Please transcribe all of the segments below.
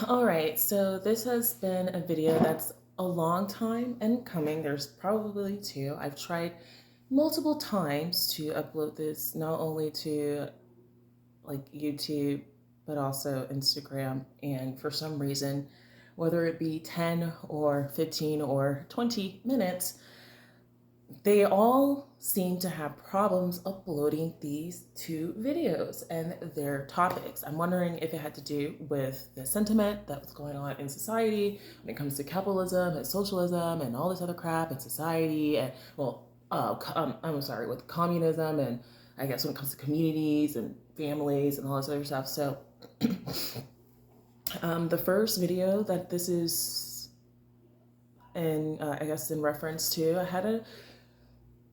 All right, so this has been a video that's a long time in coming. There's probably two. I've tried multiple times to upload this not only to like YouTube, but also Instagram. And for some reason, whether it be 10 or 15 or 20 minutes, they all seem to have problems uploading these two videos and their topics. I'm wondering if it had to do with the sentiment that was going on in society when it comes to capitalism and socialism and all this other crap in society, and I'm sorry, with communism, and I guess when it comes to communities and families and all this other stuff. So the first video that this is I guess in reference to, I had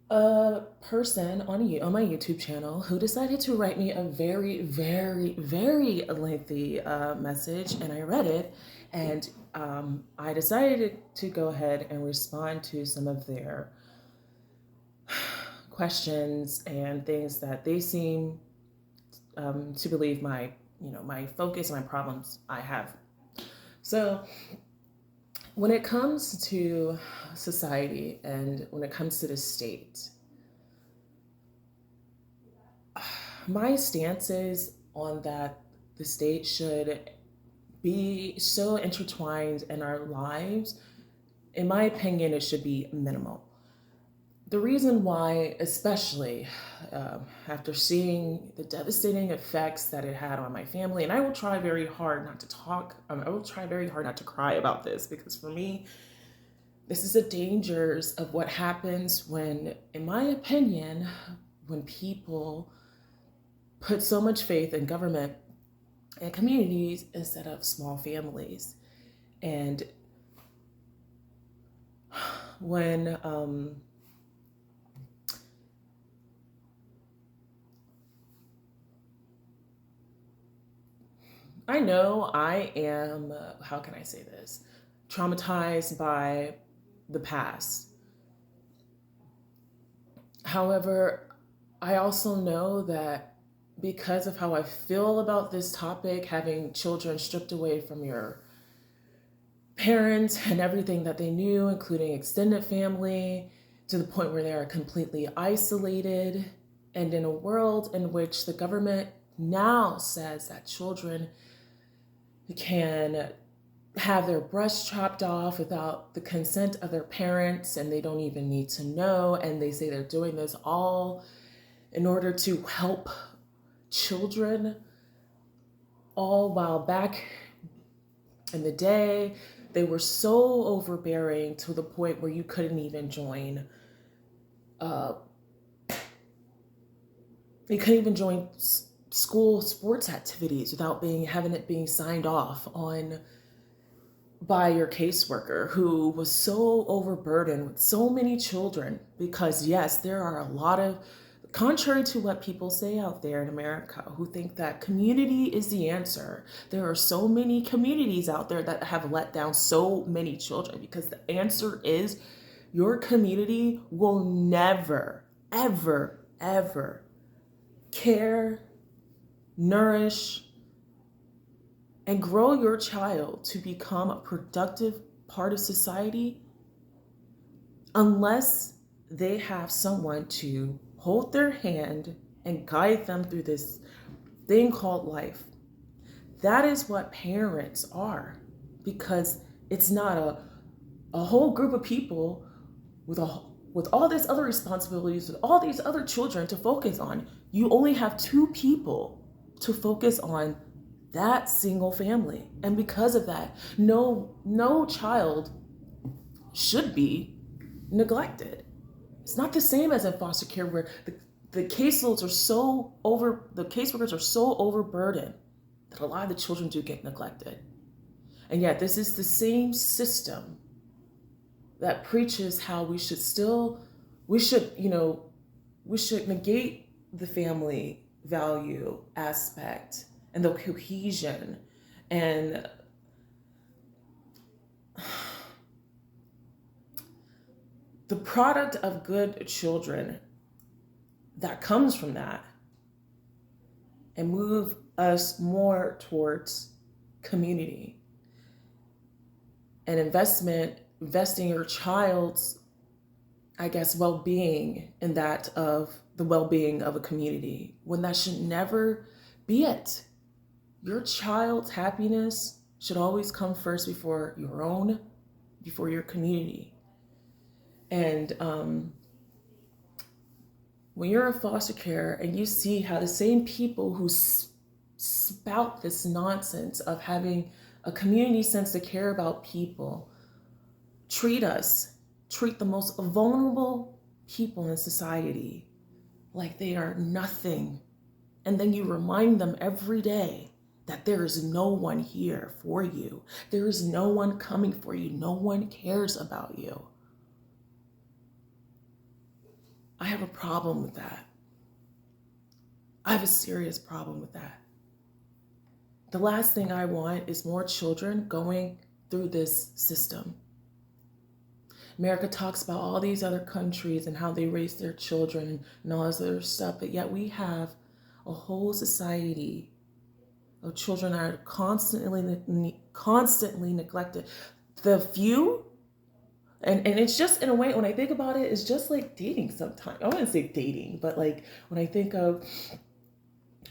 a person on my YouTube channel who decided to write me a very, very, very lengthy message, and I read it, and I decided to go ahead and respond to some of their questions and things that they seem to believe my focus and my problems I have. So when it comes to society and when it comes to the state, my stance is on that the state should be so intertwined in our lives. In my opinion, it should be minimal. The reason why, especially after seeing the devastating effects that it had on my family, and I will try very hard not to I will try very hard not to cry about this, because for me, this is the dangers of what happens when, in my opinion, when people put so much faith in government and communities instead of small families. And when I know I am, how can I say this, traumatized by the past. However, I also know that because of how I feel about this topic, having children stripped away from your parents and everything that they knew, including extended family, to the point where they are completely isolated, and in a world in which the government now says that children can have their breasts chopped off without the consent of their parents, and they don't even need to know, and they say they're doing this all in order to help children, all while back in the day they were so overbearing to the point where you couldn't even join uh, you couldn't even join school sports activities without having it being signed off on by your caseworker, who was so overburdened with so many children. Because yes, there are a lot of, contrary to what people say out there in America, who think that community is the answer, there are so many communities out there that have let down so many children, because the answer is your community will never, ever, ever care, nourish, and grow your child to become a productive part of society unless they have someone to hold their hand and guide them through this thing called life. That is what parents are, because it's not a whole group of people with all these other responsibilities, with all these other children to focus on. You only have two people to focus on, that single family. And because of that, no child should be neglected. It's not the same as in foster care, where the caseloads are the caseworkers are so overburdened that a lot of the children do get neglected. And yet this is the same system that preaches how we should negate the family value aspect and the cohesion and the product of good children that comes from that, and move us more towards community. and investing your child's, I guess, well-being in that of the well-being of a community, when that should never be it. Your child's happiness should always come first before your own, before your community. And when you're in foster care and you see how the same people who spout this nonsense of having a community sense to care about people treat the most vulnerable people in society like they are nothing. And then you remind them every day that there is no one here for you. There is no one coming for you. No one cares about you. I have a problem with that. I have a serious problem with that. The last thing I want is more children going through this system. America talks about all these other countries and how they raise their children and all this other stuff, but yet we have a whole society of children that are constantly neglected. The few, and it's just, in a way, when I think about it, it's just like dating sometimes. I wouldn't say dating, but like when I think of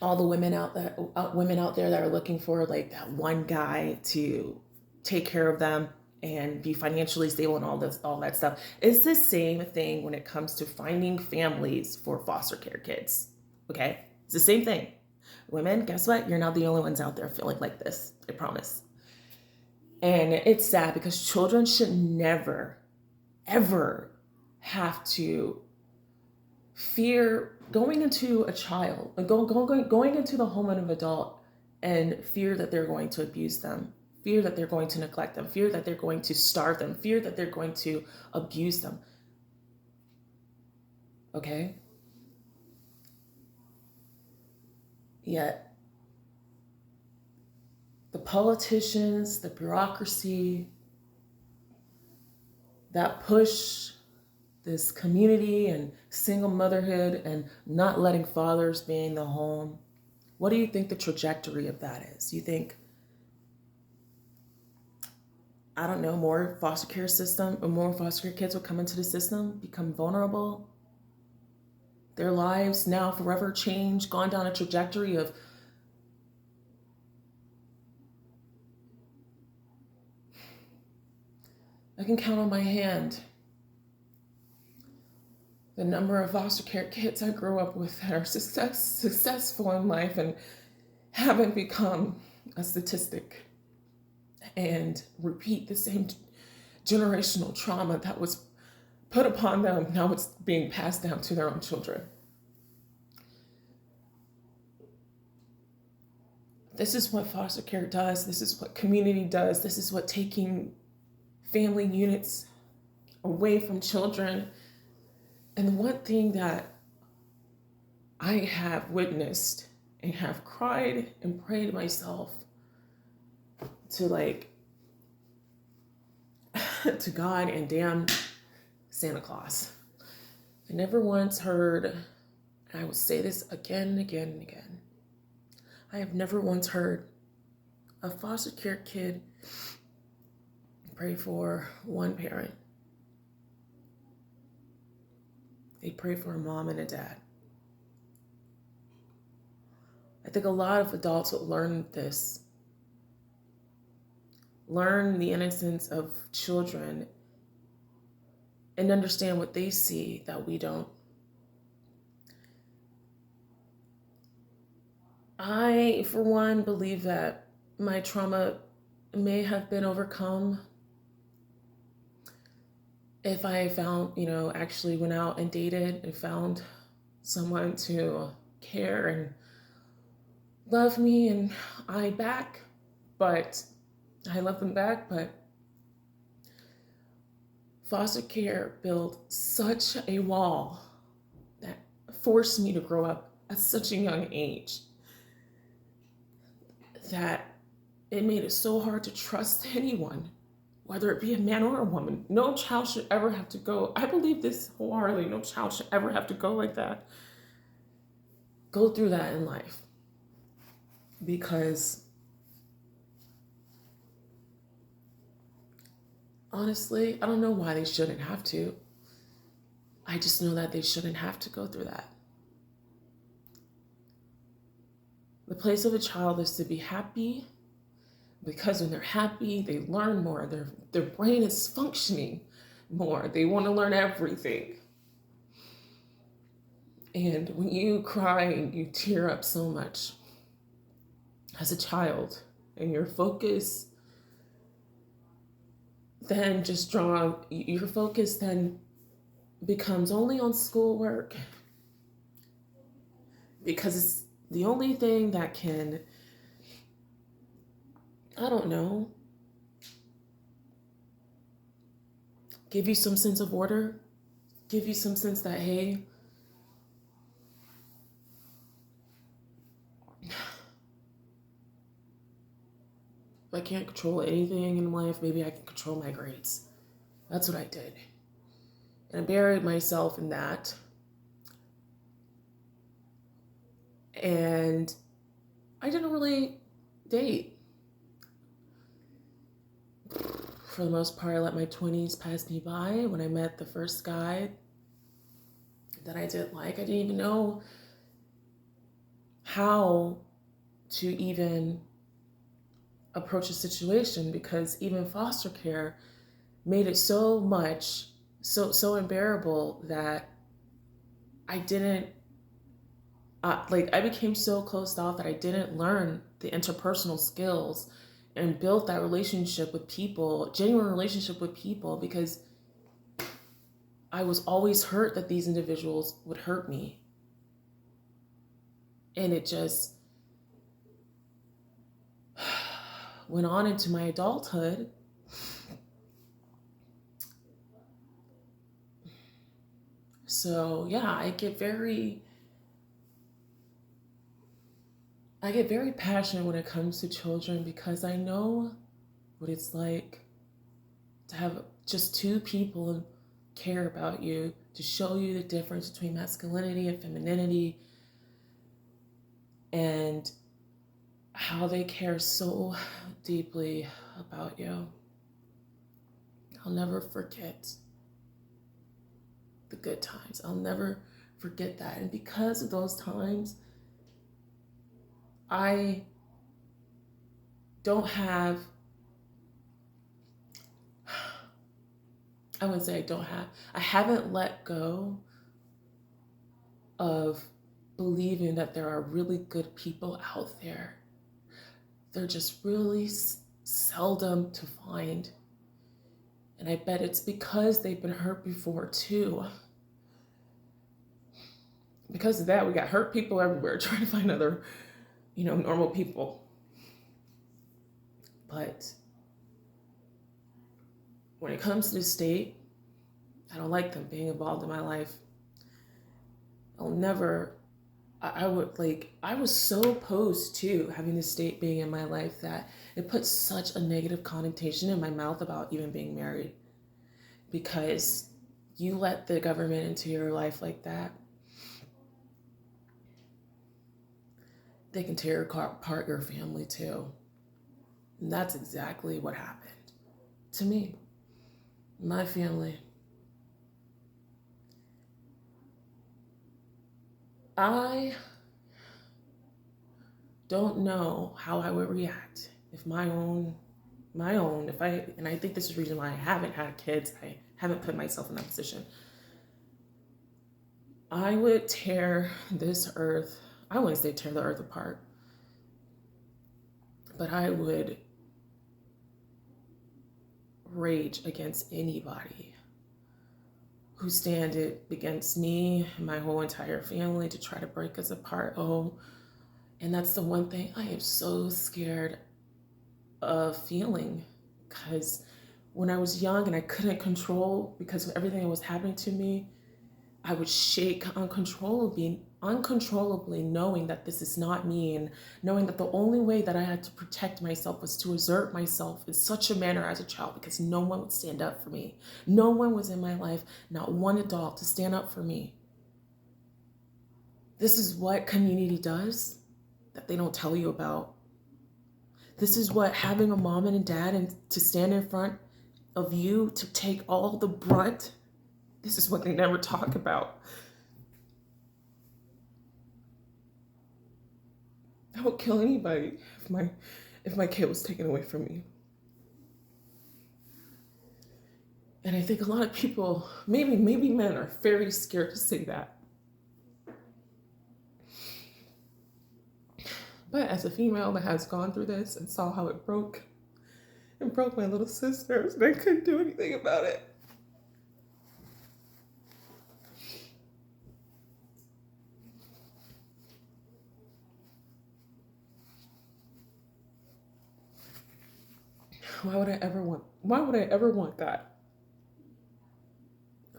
all the women out there that are looking for like that one guy to take care of them and be financially stable and all that stuff. It's the same thing when it comes to finding families for foster care kids. Okay? It's the same thing. Women, guess what? You're not the only ones out there feeling like this. I promise. And it's sad because children should never, ever have to fear going into going into the home of an adult and fear that they're going to abuse them, fear that they're going to neglect them, fear that they're going to starve them, fear that they're going to abuse them. Okay? Yet, the politicians, the bureaucracy that push this community and single motherhood and not letting fathers be in the home, what do you think the trajectory of that is? You think, I don't know, more foster care kids will come into the system, become vulnerable, their lives now forever changed, gone down a trajectory of I can count on my hand the number of foster care kids I grew up with that are successful in life and haven't become a statistic and repeat the same generational trauma that was put upon them. Now it's being passed down to their own children. This is what foster care does. This is what community does. This is what taking family units away from children. And the one thing that I have witnessed and have cried and prayed myself to to God and damn Santa Claus. I never once heard, and I will say this again and again and again, I have never once heard a foster care kid pray for one parent. They pray for a mom and a dad. I think a lot of adults would learn this, learn the innocence of children, and understand what they see that we don't. I, for one, believe that my trauma may have been overcome if I found, actually went out and dated and found someone to care and love me, and I love them back, but foster care built such a wall that forced me to grow up at such a young age that it made it so hard to trust anyone, whether it be a man or a woman. No child should ever have to go. I believe this wholeheartedly. No child should ever have to go like that. Go through that in life. Because honestly, I don't know why they shouldn't have to. I just know that they shouldn't have to go through that. The place of a child is to be happy, because when they're happy, they learn more. Their brain is functioning more. They want to learn everything. And when you cry and you tear up so much as a child, and your focus then your focus then becomes only on schoolwork, because it's the only thing that can, I don't know, give you some sense of order, give you some sense that, hey, if I can't control anything in life, maybe I can control my grades. That's what I did. And I buried myself in that. And I didn't really date. For the most part, I let my 20s pass me by. When I met the first guy that I didn't like, I didn't even know how to even approach a situation, because even foster care made it so unbearable that I didn't I became so closed off that I didn't learn the interpersonal skills and build that relationship with people, genuine relationship with people, because I was always hurt that these individuals would hurt me. And it just went on into my adulthood. So yeah, I get very passionate when it comes to children, because I know what it's like to have just two people care about you, to show you the difference between masculinity and femininity, and how they care so deeply about you. I'll never forget the good times. I'll never forget that. And because of those times, I don't have, I wouldn't say I don't have, I haven't let go of believing that there are really good people out there. They're just really seldom to find. And I bet it's because they've been hurt before too. Because of that, we got hurt people everywhere trying to find other, normal people. But when it comes to the state, I don't like them being involved in my life. I'll never, I was so opposed to having the state being in my life that it put such a negative connotation in my mouth about even being married. Because you let the government into your life like that, they can tear apart your family too. And that's exactly what happened to me, my family. I don't know how I would react if and I think this is the reason why I haven't had kids, I haven't put myself in that position. I would tear this earth, I wouldn't say tear the earth apart, but I would rage against anybody who stand against me and my whole entire family to try to break us apart. Oh, and that's the one thing I am so scared of feeling, because when I was young and I couldn't control because of everything that was happening to me, I would shake uncontrollably, knowing that this is not me, and knowing that the only way that I had to protect myself was to assert myself in such a manner as a child, because no one would stand up for me. No one was in my life, not one adult, to stand up for me. This is what community does that they don't tell you about. This is what having a mom and a dad and to stand in front of you to take all the brunt. This is what they never talk about. I would kill anybody if my kid was taken away from me. And I think a lot of people, maybe men, are very scared to say that. But as a female that has gone through this and saw how it broke my little sisters, and I couldn't do anything about it. Why would I ever want that?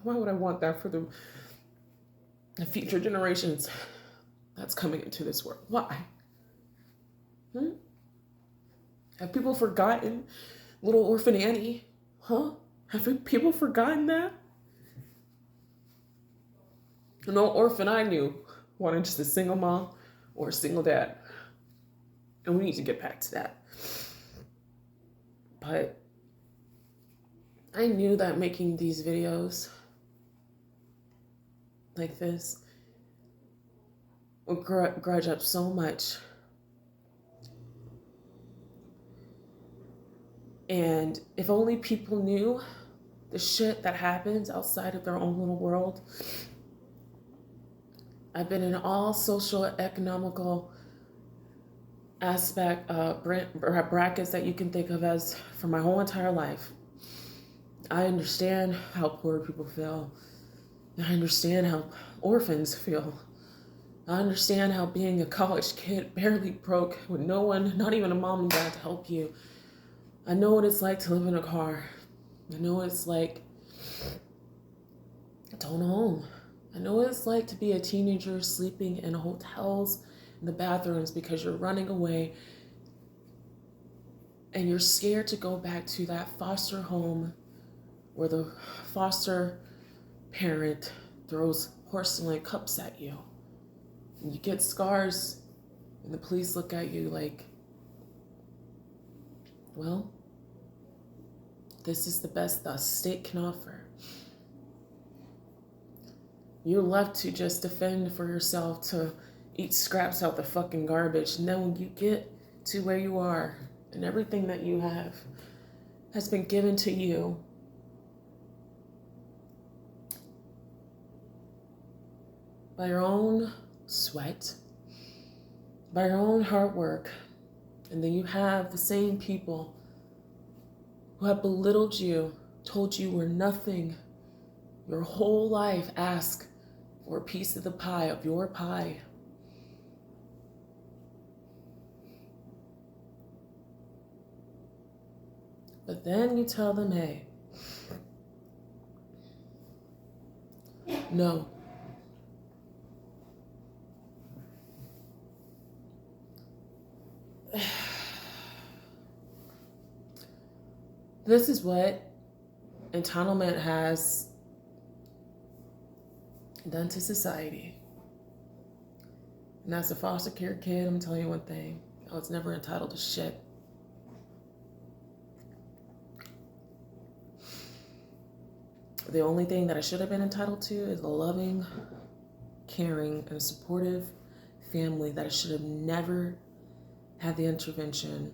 Why would I want that for the future generations that's coming into this world? Why? Have people forgotten little orphan Annie? Huh? Have people forgotten that? No orphan I knew wanted just a single mom or a single dad. And we need to get back to that. But I knew that making these videos like this would grudge up so much. And if only people knew the shit that happens outside of their own little world. I've been in all social, economical brackets that you can think of as for my whole entire life. I understand how poor people feel. I understand how orphans feel. I understand how being a college kid barely broke with no one, not even a mom and dad to help you. I know what it's like to live in a car. I know what it's like to own a home. I know what it's like to be a teenager sleeping in hotels in the bathrooms because you're running away and you're scared to go back to that foster home where the foster parent throws porcelain cups at you. And you get scars and the police look at you like, well, this is the best the state can offer. You're left to just defend for yourself, to eat scraps out the fucking garbage. And then when you get to where you are and everything that you have has been given to you, by your own sweat, by your own hard work, and then you have the same people who have belittled you, told you were nothing your whole life, ask for a piece of the pie, of your pie. But then you tell them, hey, no. This is what entitlement has done to society. And as a foster care kid, I'm telling you one thing, I was never entitled to shit. The only thing that I should have been entitled to is a loving, caring, and supportive family that I should have never had the intervention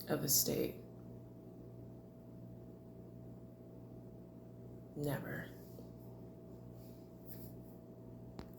of the state. Never.